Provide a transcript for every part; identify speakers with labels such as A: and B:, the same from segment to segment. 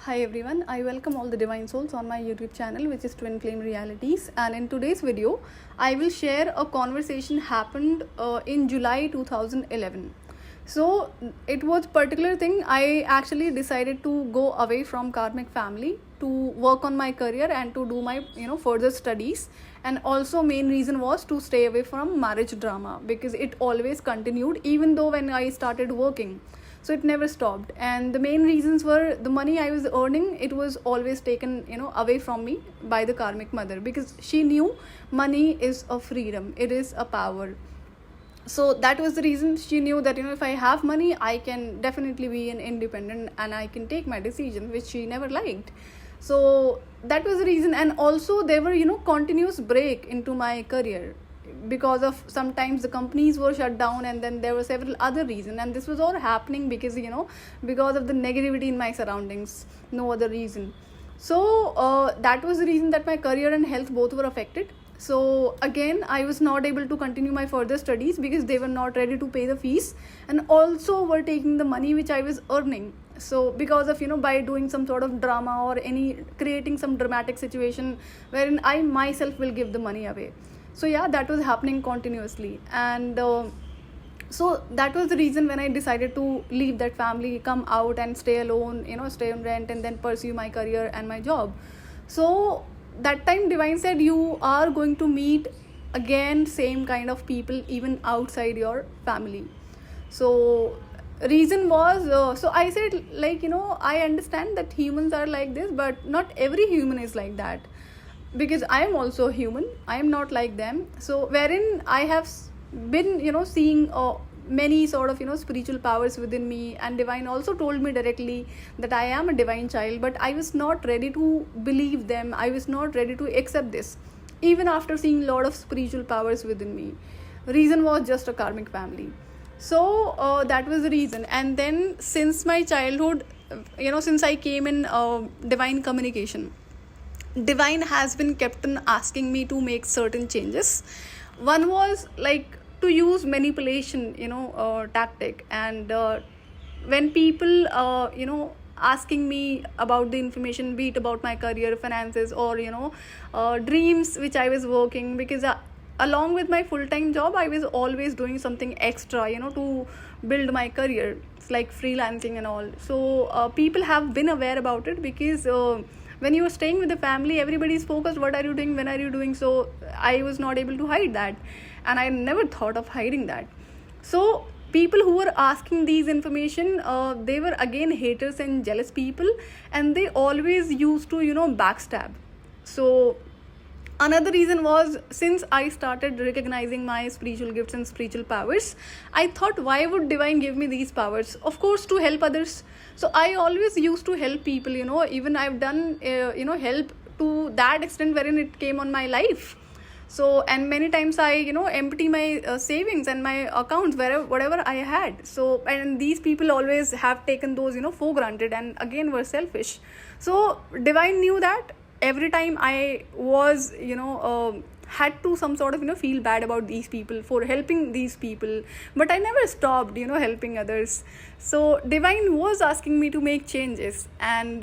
A: Hi everyone, I welcome all the divine souls on my YouTube channel, which is Twin Flame Realities. And in today's video, I will share a conversation happened in July 2011. So it was particular thing. I actually decided to go away from karmic family to work on my career and to do my further studies. And also main reason was to stay away from marriage drama because it always continued even though when I started working, so it never stopped. And the main reasons were the money I was earning, it was always taken away from me by the karmic mother, because she knew money is a freedom, it is a power. So that was the reason. She knew that if I have money, I can definitely be an independent and I can take my decision, which she never liked. So that was the reason. And also there were continuous break into my career because of sometimes the companies were shut down, and then there were several other reasons, and this was all happening because because of the negativity in my surroundings, no other reason. So that was the reason that my career and health both were affected. So again, I was not able to continue my further studies because they were not ready to pay the fees, and also were taking the money which I was earning. So because of by doing some sort of drama or any creating some dramatic situation wherein I myself will give the money away. So yeah, that was happening continuously. And so that was the reason when I decided to leave that family, come out and stay alone, stay on rent, and then pursue my career and my job. So that time divine said, you are going to meet again same kind of people even outside your family. So reason was, so I said, I understand that humans are like this, but not every human is like that, because I am also human, I am not like them. So wherein I have been seeing many sort of spiritual powers within me, and divine also told me directly that I am a divine child, but I was not ready to believe them, I was not ready to accept this even after seeing a lot of spiritual powers within me. Reason was just a karmic family. So that was the reason. And then since my childhood, since I came in divine communication, divine has been kept on asking me to make certain changes. One was like to use manipulation tactic. And when people asking me about the information, be it about my career, finances, or dreams which I was working, because along with my full-time job I was always doing something extra to build my career. It's like freelancing and all. So people have been aware about it, because when you are staying with the family, everybody is focused, what are you doing, when are you doing. So I was not able to hide that, and I never thought of hiding that. So people who were asking these information, they were again haters and jealous people, and they always used to backstab. So another reason was, since I started recognizing my spiritual gifts and spiritual powers, I thought, why would divine give me these powers? Of course, to help others. So I always used to help people, even I've done help to that extent wherein it came on my life. So, and many times I empty my savings and my accounts, whatever I had. So, and these people always have taken those for granted, and again were selfish. So divine knew that every time I was had to some sort of feel bad about these people for helping these people, but I never stopped helping others. So divine was asking me to make changes. And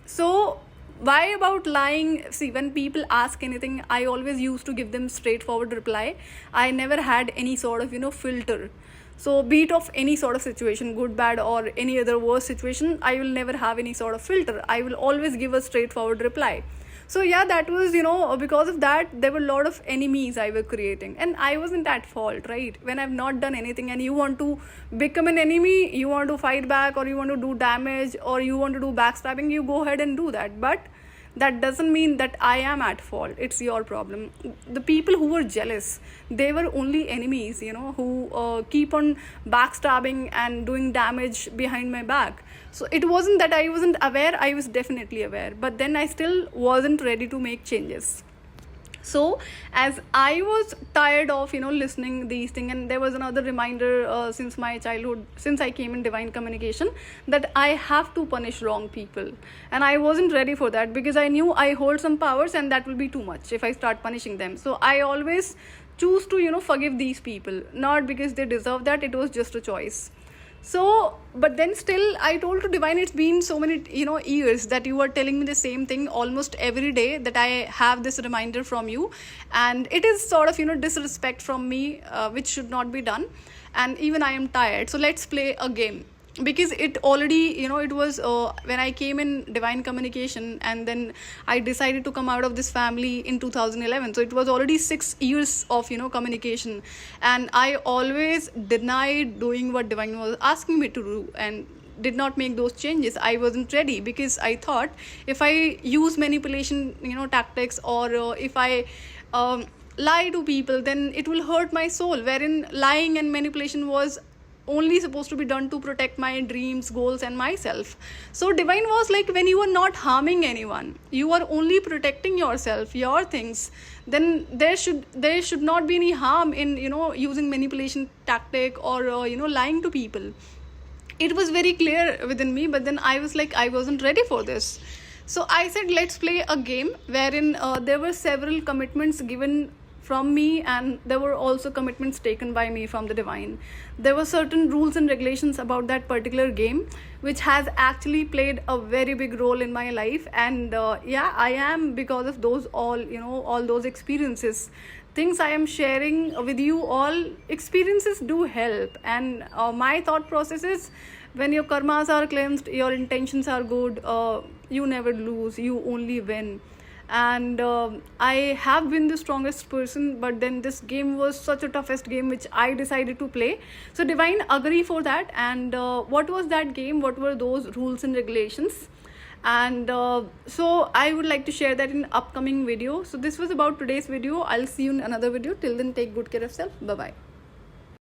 A: so why about lying? See, when people ask anything, I always used to give them straightforward reply. I never had any sort of filter. So be it of any sort of situation, good, bad, or any other worse situation, I will never have any sort of filter. I will always give a straightforward reply. So yeah, that was because of that there were a lot of enemies I were creating, and I wasn't at fault, right? When I've not done anything and you want to become an enemy, you want to fight back, or you want to do damage, or you want to do backstabbing, you go ahead and do that. But that doesn't mean that I am at fault. It's your problem. The people who were jealous, they were only enemies, who keep on backstabbing and doing damage behind my back. So it wasn't that I wasn't aware, I was definitely aware, but then I still wasn't ready to make changes. So as I was tired of listening these things, and there was another reminder since my childhood, since I came in divine communication, that I have to punish wrong people, and I wasn't ready for that, because I knew I hold some powers and that will be too much if I start punishing them. So I always choose to forgive these people, not because they deserve that, it was just a choice. So but then still I told to divine, it's been so many years that you are telling me the same thing almost every day, that I have this reminder from you, and it is sort of disrespect from me, which should not be done, and even I am tired, so let's play a game. Because it already it was when I came in divine communication, and then I decided to come out of this family in 2011, so it was already 6 years of communication, and I always denied doing what divine was asking me to do, and did not make those changes. I wasn't ready, because I thought if I use manipulation tactics, or if I lie to people, then it will hurt my soul, wherein lying and manipulation was only supposed to be done to protect my dreams, goals, and myself. So divine was like, when you are not harming anyone, you are only protecting yourself, your things, then there should not be any harm in using manipulation tactic, or lying to people. It was very clear within me, but then I was like, I wasn't ready for this. So I said, let's play a game wherein there were several commitments given from me, and there were also commitments taken by me from the divine. There were certain rules and regulations about that particular game, which has actually played a very big role in my life, and yeah, I am, because of those all those experiences, things I am sharing with you all. Experiences do help, and my thought process is, when your karmas are cleansed, your intentions are good, you never lose, you only win. And I have been the strongest person, but then this game was such a toughest game which I decided to play. So divine agree for that. And what was that game, what were those rules and regulations? And so I would like to share that in upcoming video. So this was about today's video. I'll see you in another video. Till then, take good care of yourself. Bye bye.